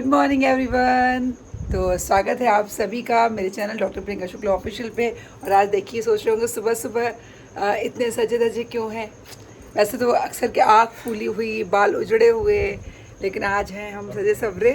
Good morning everyone. तो स्वागत है आप सभी का मेरे channel doctor Priyanka Shukla official पे। और आज देखिए सोच रहे होंगे सुबह सुबह इतने सजे धजे क्यों हैं। वैसे तो अक्सर के आँख फूली हुई, बाल उजड़े हुए, लेकिन आज हैं हम सजे सवरे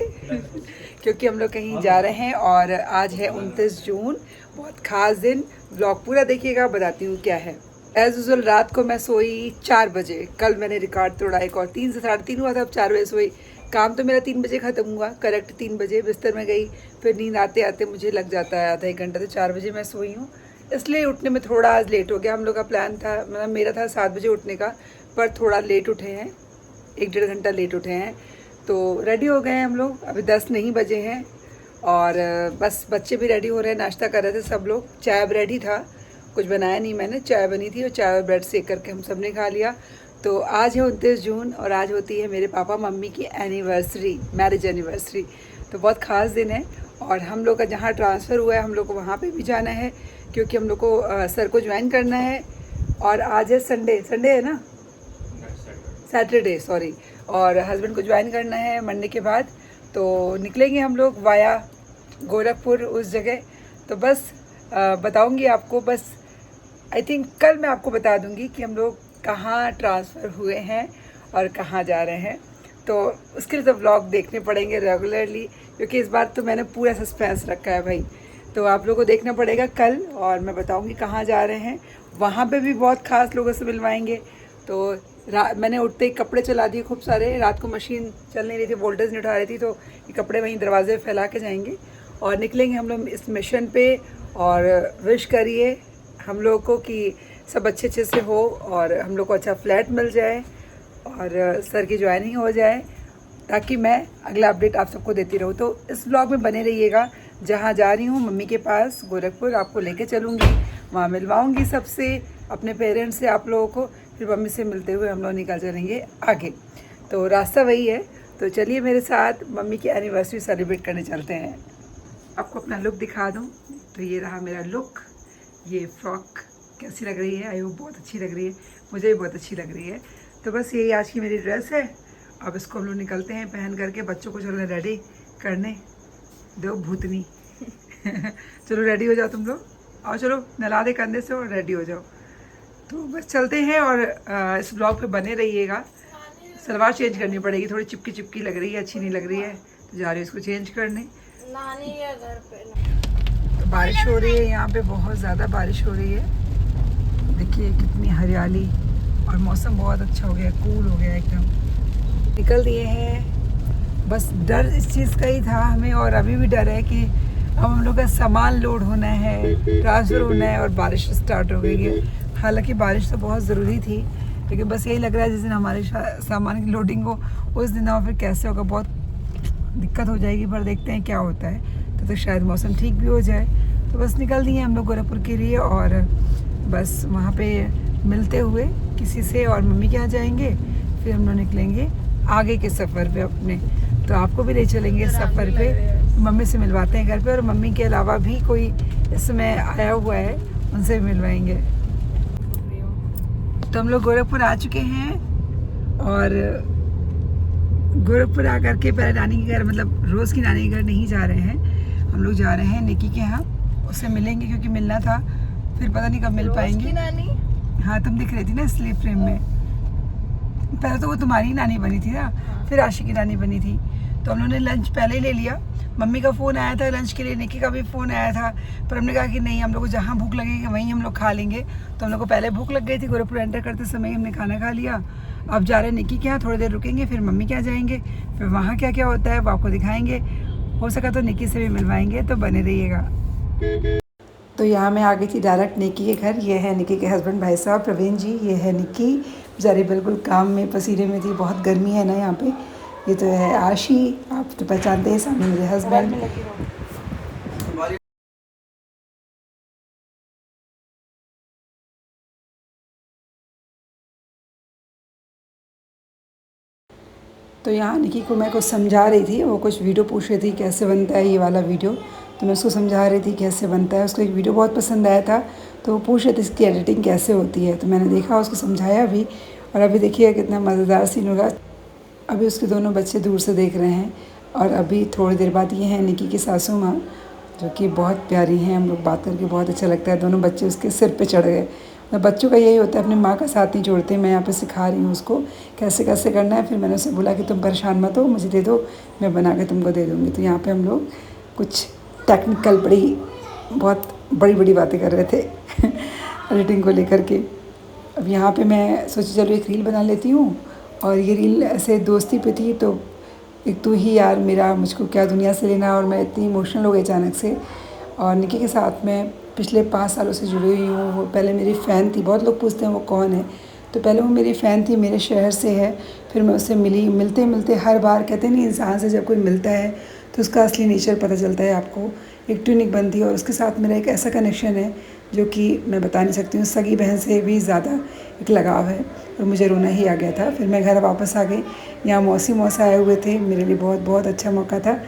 क्योंकि हम लोग कहीं जा रहे हैं। और आज है 29 जून, बहुत ख़ास दिन। ब्लॉग पूरा देखिएगा, बताती हूँ क्या है। एज़ यूजुअल रात को मैं सोई 4 बजे। कल मैंने रिकॉर्ड तोड़ा एक और 3 से 3:30 हुआ था, अब 4 बजे सोई। काम तो मेरा 3 बजे ख़त्म हुआ, करेक्ट 3 बजे बिस्तर में गई। फिर नींद आते आते मुझे लग जाता है आधा एक घंटा, तो 4 बजे मैं सोई हूँ। इसलिए उठने में थोड़ा आज लेट हो गया। हम लोग का प्लान था, मतलब मेरा था 7 बजे उठने का, पर थोड़ा लेट उठे हैं, 1-1.5 घंटा लेट उठे हैं। तो रेडी हो गए हैं हम लोग, अभी 10 नहीं बजे हैं। और बस बच्चे भी रेडी हो रहे हैं, नाश्ता कर रहे थे सब लोग। चाय अब रेडी था, कुछ बनाया नहीं मैंने, चाय बनी थी और चाय और ब्रेड सेक करके हम सब ने खा लिया। तो आज है 29 जून और आज होती है मेरे पापा मम्मी की एनिवर्सरी, मैरिज एनिवर्सरी। तो बहुत ख़ास दिन है। और हम लोग का जहाँ ट्रांसफ़र हुआ है हम लोग को वहाँ पे भी जाना है, क्योंकि हम लोग को सर को ज्वाइन करना है। और आज है संडे है ना, सैटरडे सॉरी। और हस्बैंड को ज्वाइन करना है मंडे के बाद। तो निकलेंगे हम लोग वाया गोरखपुर उस जगह। तो बस बताऊंगी आपको, बस आई थिंक कल मैं आपको बता दूंगी कि हम लोग कहाँ ट्रांसफ़र हुए हैं और कहाँ जा रहे हैं। तो उसके लिए तो व्लॉग देखने पड़ेंगे रेगुलरली, क्योंकि इस बार तो मैंने पूरा सस्पेंस रखा है भाई। तो आप लोगों को देखना पड़ेगा कल, और मैं बताऊंगी कहाँ जा रहे हैं। वहाँ पे भी बहुत ख़ास लोगों से मिलवाएंगे। तो मैंने उठते ही कपड़े चला दिए खूब सारे। रात को मशीन चल नहीं रही थी, वोल्टेज नहीं उठा रही थी, तो ये कपड़े वहीं दरवाजे फैला के जाएंगे और निकलेंगे हम लोग इस मिशन पे। और विश करिए हम लोग को कि सब अच्छे से हो और हम लोग को अच्छा फ्लैट मिल जाए और सर की ज्वाइनिंग हो जाए, ताकि मैं अगला अपडेट आप सबको देती रहूँ। तो इस ब्लॉग में बने रहिएगा। जहाँ जा रही हूँ मम्मी के पास गोरखपुर, आपको लेके चलूँगी, वहाँ मिलवाऊँगी सबसे, अपने पेरेंट्स से आप लोगों को। फिर मम्मी से मिलते हुए हम लोग निकल चलेंगे आगे। तो रास्ता वही है। तो चलिए मेरे साथ मम्मी की एनिवर्सरी सेलिब्रेट करने चलते हैं। आपको अपना लुक दिखा दूँ तो ये रहा मेरा लुक। ये फ्रॉक कैसी लग रही है? आई होप बहुत अच्छी लग रही है, मुझे भी बहुत अच्छी लग रही है। तो बस यही आज की मेरी ड्रेस है। अब इसको हम लोग निकलते हैं पहन करके, बच्चों को चलो रेडी करने दो भूतनी चलो रेडी हो जाओ तुम लोग, और चलो नला दे कंधे से और रेडी हो जाओ। तो बस चलते हैं और इस ब्लॉग पे बने रहिएगा। सलवार चेंज करनी पड़ेगी, थोड़ी चिपकी चिपकी लग रही है, अच्छी नहीं लग रही है, तो जा रही हूँ इसको चेंज करने। नानी है घर पे। तो बारिश हो रही है यहाँ पे, बहुत ज़्यादा बारिश हो रही है। देखिए कितनी हरियाली, और मौसम बहुत अच्छा हो गया, कूल हो गया एकदम। निकल दिए हैं। बस डर इस चीज़ का ही था हमें, और अभी भी डर है कि अब हम लोग का सामान लोड होना है, ट्रांसफ़र होना है, और बारिश स्टार्ट हो गई है। हालांकि बारिश तो बहुत ज़रूरी थी, लेकिन बस यही लग रहा है जिस दिन हमारे सामान की लोडिंग हो उस दिन और फिर कैसे होगा, बहुत दिक्कत हो जाएगी। पर देखते हैं क्या होता है। तो शायद मौसम ठीक भी हो जाए। तो बस निकल दिए हम लोग गोरखपुर के लिए, और बस वहाँ पे मिलते हुए किसी से और मम्मी के यहाँ जाएंगे। फिर हम लोग निकलेंगे आगे के सफ़र पे अपने। तो आपको भी ले चलेंगे सफ़र पे, मम्मी से मिलवाते हैं घर पे, और मम्मी के अलावा भी कोई इसमें आया हुआ है उनसे भी मिलवाएंगे। तो हम लोग गोरखपुर आ चुके हैं, और गोरखपुर आकर के पहले नानी के घर, मतलब रोज़ की नानी के घर नहीं जा रहे हैं, हम लोग जा रहे हैं निकी के यहाँ। उससे मिलेंगे क्योंकि मिलना था, फिर पता नहीं कब मिल पाएंगे। नानी? हाँ तुम दिख रही थी ना इसलिए फ्रेम में। पहले तो वो तुम्हारी नानी बनी थी ना, फिर आशी की नानी बनी थी। तो हम लोगों ने लंच पहले ही ले लिया। मम्मी का फ़ोन आया था लंच के लिए, निकी का भी फ़ोन आया था, पर हमने कहा कि नहीं, हम लोग को जहाँ भूख लगेगी वहीं हम लोग खा लेंगे। तो हम लोग को पहले भूख लग गई थी, गोरखपुर एंटर करते समय हमने खाना खा लिया। अब जा रहे हैं निकी के यहाँ, थोड़ी देर रुकेंगे, फिर मम्मी के यहाँ जाएंगे, फिर वहाँ क्या क्या होता है वो आपको दिखाएंगे। हो सका तो निकी से भी मिलवाएंगे, तो बने रहिएगा। तो यहाँ मैं आ गई थी डायरेक्ट निकी के घर। ये है निकी के हस्बैंड भाई साहब प्रवीण जी, ये है निकी, बेचारी बिल्कुल काम में पसीने में थी, बहुत गर्मी है ना यहाँ पे। ये तो है आशी, आप तो पहचानते हैं, सामने मेरे हस्बैंड। तो यहाँ निकी को मैं कुछ समझा रही थी, वो कुछ वीडियो पूछ रही थी कैसे बनता है ये वाला वीडियो। तो मैं उसको समझा रही थी कैसे बनता है। उसको एक वीडियो बहुत पसंद आया था, तो वो पूछ रहे थे इसकी एडिटिंग कैसे होती है। तो मैंने देखा, उसको समझाया भी, और अभी देखिए कितना मज़ेदार सीन होगा। अभी उसके दोनों बच्चे दूर से देख रहे हैं, और अभी थोड़ी देर बाद ये हैं निकी की सासू माँ, जो कि बहुत प्यारी हैं। हम लोग बात करके बहुत अच्छा लगता है। दोनों बच्चे उसके सिर पे चढ़ गए। बच्चों का यही होता है, अपनी माँ का साथ नहीं छोड़ते। मैं यहाँ पे सिखा रही हूँ उसको कैसे कैसे करना है। फिर मैंने उसे बोला कि तुम परेशान मत हो, मुझे दे दो, मैं बना के तुमको दे दूँगी। तो यहाँ पे हम लोग कुछ टेक्निकल बहुत बड़ी बड़ी बातें कर रहे थे एडिटिंग को लेकर के। अब यहाँ पे मैं सोची चलो एक रील बना लेती हूँ। और ये रील ऐसे दोस्ती पे थी, तो एक तू ही यार मेरा, मुझको क्या दुनिया से लेना। और मैं इतनी इमोशनल हो गई अचानक से। और निकी के साथ मैं पिछले 5 सालों से जुड़ी हुई हूँ। वो पहले मेरी फ़ैन थी। बहुत लोग पूछते हैं वो कौन है, तो पहले वो मेरी फ़ैन थी, मेरे शहर से है। फिर मैं उससे मिली, मिलते मिलते हर बार कहते नहीं, इंसान से जब कोई मिलता है तो उसका असली नेचर पता चलता है आपको। एक ट्यूनिक बनती है और उसके साथ मेरा एक ऐसा कनेक्शन है जो कि मैं बता नहीं सकती हूँ। सगी बहन से भी ज़्यादा एक लगाव है। और मुझे रोना ही आ गया था। फिर मैं घर वापस आ गई। यहाँ मौसा आए हुए थे, मेरे लिए बहुत बहुत अच्छा मौका था।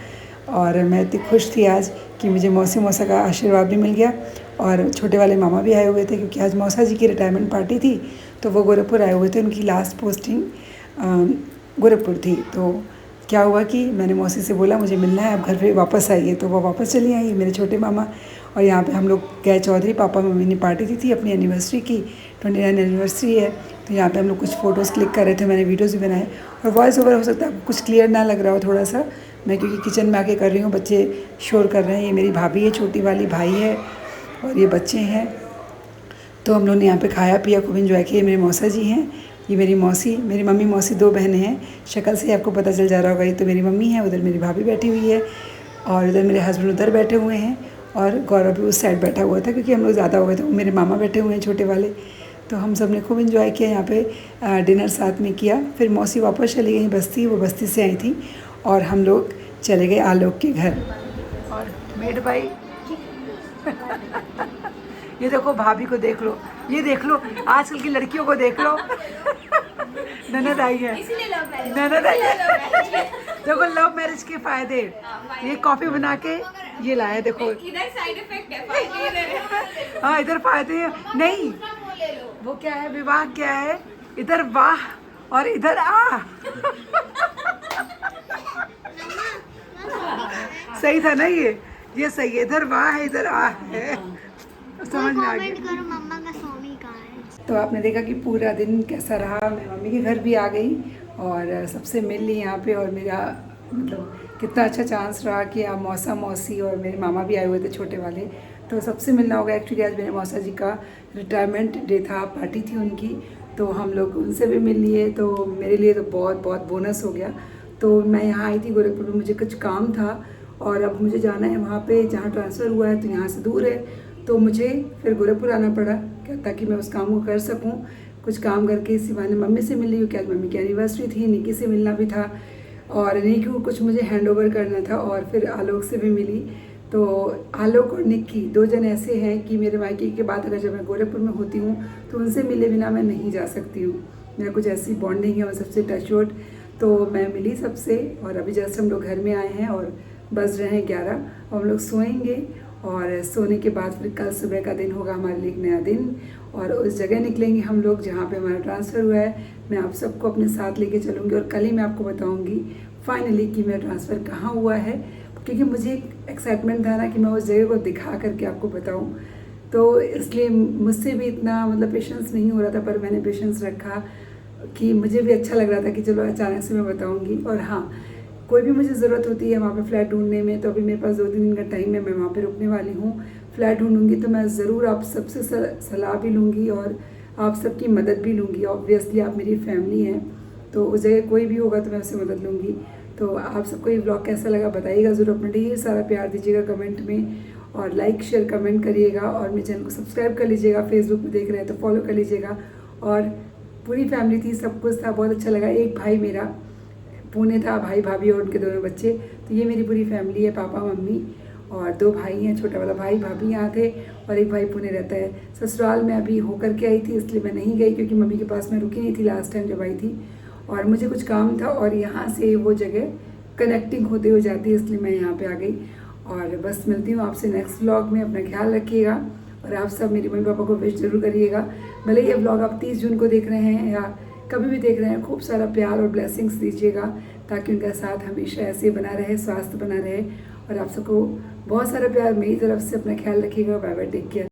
और मैं इतनी खुश थी आज कि मुझे मौसा का आशीर्वाद भी मिल गया। और छोटे वाले मामा भी आए हुए थे, क्योंकि आज मौसा जी की रिटायरमेंट पार्टी थी। तो वो गोरखपुर आए हुए थे, उनकी लास्ट पोस्टिंग गोरखपुर थी। तो क्या हुआ कि मैंने मौसी से बोला मुझे मिलना है, आप घर पे वापस आइए। तो वो वापस चली आई, मेरे छोटे मामा। और यहाँ पे हम लोग गए चौधरी, पापा मम्मी ने पार्टी दी थी अपनी एनिवर्सरी की, 29 एनिवर्सरी है। तो यहाँ पे हम लोग कुछ फ़ोटोज़ क्लिक कर रहे थे, मैंने वीडियोज़ भी बनाए। और वॉइस ओवर हो सकता है कुछ क्लियर ना लग रहा हो थोड़ा सा, मैं क्योंकि किचन में आके कर रही हूँ, बच्चे शोर कर रहे हैं। ये मेरी भाभी है छोटी वाली, भाई है और ये बच्चे हैं। तो हम लोगों ने यहाँ पे खाया पिया, खूब इन्जॉय किया। मेरे मौसा जी हैं, ये मेरी मौसी, मेरी मम्मी मौसी 2 बहनें हैं। शक्ल से आपको पता चल जा रहा होगा, ये तो मेरी मम्मी है। उधर मेरी भाभी बैठी हुई है और इधर मेरे हस्बैंड उधर बैठे हुए हैं। और गौरव भी उस साइड बैठा हुआ था, क्योंकि हम लोग ज़्यादा हो गए थे। मेरे मामा बैठे हुए हैं छोटे वाले। तो हम सब ने खूब इन्जॉय किया यहाँ पे, डिनर साथ में किया। फिर मौसी वापस चली गई बस्ती, वो बस्ती से आई थी। और हम लोग चले गए आलोक के घर। और मेड भाई ये देखो, भाभी को देख लो, ये देख लो, आजकल की लड़कियों को देख लो। ननद आई है, ननद आई है। देखो लव मैरिज के फायदे। ये कॉफी बना के ये लाया, देखो इधर साइड इफेक्ट है, फायदे इधर है। हाँ इधर फायदे हैं। नहीं वो क्या है, विवाह क्या है, इधर वाह और इधर आ। सही था ना, ये सही है। इधर वाह है, इधर आ है, समझ में आ गया। करो मम्मा का स्वामी कहाँ है। तो आपने देखा कि पूरा दिन कैसा रहा। मैं मम्मी के घर भी आ गई और सबसे मिल ली यहाँ पे। और मेरा मतलब कितना अच्छा चांस रहा कि आप मौसा मौसी और मेरे मामा भी आए हुए थे छोटे वाले, तो सबसे मिलना होगा। एक्चुअली आज मेरे मौसा जी का रिटायरमेंट डे था, पार्टी थी उनकी, तो हम लोग उनसे भी मिल लिए। तो मेरे लिए तो बहुत बहुत बोनस हो गया। तो मैं यहाँ आई थी गोरखपुर में, मुझे कुछ काम था और अब मुझे जाना है वहाँ पे जहाँ ट्रांसफ़र हुआ है, तो यहाँ से दूर है। तो मुझे फिर गोरखपुर आना पड़ा ताकि मैं उस काम को कर सकूं। कुछ काम करके इसी बहाने मम्मी से मिल रही हूँ, क्या मम्मी की एनिवर्सरी थी, निकी से मिलना भी था और निकी को कुछ मुझे हैंड ओवर करना था। और फिर आलोक से भी मिली। तो आलोक और निकी 2 जन ऐसे हैं कि मेरे मायके के बाद अगर जब मैं गोरखपुर में होती हूँ तो उनसे मिले बिना मैं नहीं जा सकती हूँ। मेरा कुछ ऐसी बॉन्डिंग है और सबसे टचवुड। तो मैं मिली सबसे और अभी जस्ट हम लोग घर में आए हैं और बज रहे हैं 11 और हम लोग सोएंगे। और सोने के बाद फिर कल सुबह का दिन होगा हमारे लिए एक नया दिन और उस जगह निकलेंगे हम लोग जहाँ पे हमारा ट्रांसफ़र हुआ है। मैं आप सबको अपने साथ लेके चलूँगी और कल ही मैं आपको बताऊँगी फाइनली कि मेरा ट्रांसफ़र कहाँ हुआ है, क्योंकि मुझे एक एक्साइटमेंट था ना कि मैं उस जगह को दिखा करके आपको बताऊँ। तो इसलिए मुझसे भी इतना मतलब पेशेंस नहीं हो रहा था, पर मैंने पेशेंस रखा कि मुझे भी अच्छा लग रहा था कि चलो अचानक से मैं बताऊँगी। और हाँ, कोई भी मुझे ज़रूरत होती है वहाँ पे फ्लैट ढूंढने में, तो अभी मेरे पास 2-3 दिन का टाइम है, मैं वहाँ पे रुकने वाली हूँ। फ्लैट ढूंढूंगी तो मैं ज़रूर आप सबसे सलाह भी लूँगी और आप सबकी मदद भी लूँगी। ऑब्वियसली आप मेरी फैमिली हैं, तो उस जगह कोई भी होगा तो मैं उससे मदद लूँगी। तो आप सबको ये ब्लॉग कैसा लगा बताइएगा ज़रूर, अपना ढेर सारा प्यार दीजिएगा कमेंट में और लाइक शेयर कमेंट करिएगा और मेरे चैनल को सब्सक्राइब कर लीजिएगा। फेसबुक पर देख रहे हैं तो फॉलो कर लीजिएगा। और पूरी फैमिली थी, सब कुछ था, बहुत अच्छा लगा। एक भाई मेरा पुणे था, भाई भाभी और उनके 2 बच्चे। तो ये मेरी पूरी फैमिली है, पापा मम्मी और 2 भाई हैं, छोटा वाला भाई, भाभी यहाँ थे और एक भाई पुणे रहता है। ससुराल में अभी होकर के आई थी, इसलिए मैं नहीं गई क्योंकि मम्मी के पास मैं रुकी नहीं थी लास्ट टाइम जब आई थी और मुझे कुछ काम था और यहाँ से वो जगह कनेक्टिंग होते हो जाती है, इसलिए मैं यहाँ पे आ गई। और बस मिलती हूँ आपसे नेक्स्ट व्लॉग में। अपना ख्याल रखिएगा और आप सब मेरे मम्मी पापा को विश जरूर करिएगा। भले ये व्लॉग आप 30 जून को देख रहे हैं या कभी भी देख रहे हैं, खूब सारा प्यार और ब्लेसिंग्स दीजिएगा ताकि उनका साथ हमेशा ऐसे बना रहे, स्वास्थ्य बना रहे। और आप सबको बहुत सारा प्यार मेरी तरफ से, अपना ख्याल रखिएगा। Bye bye, take care.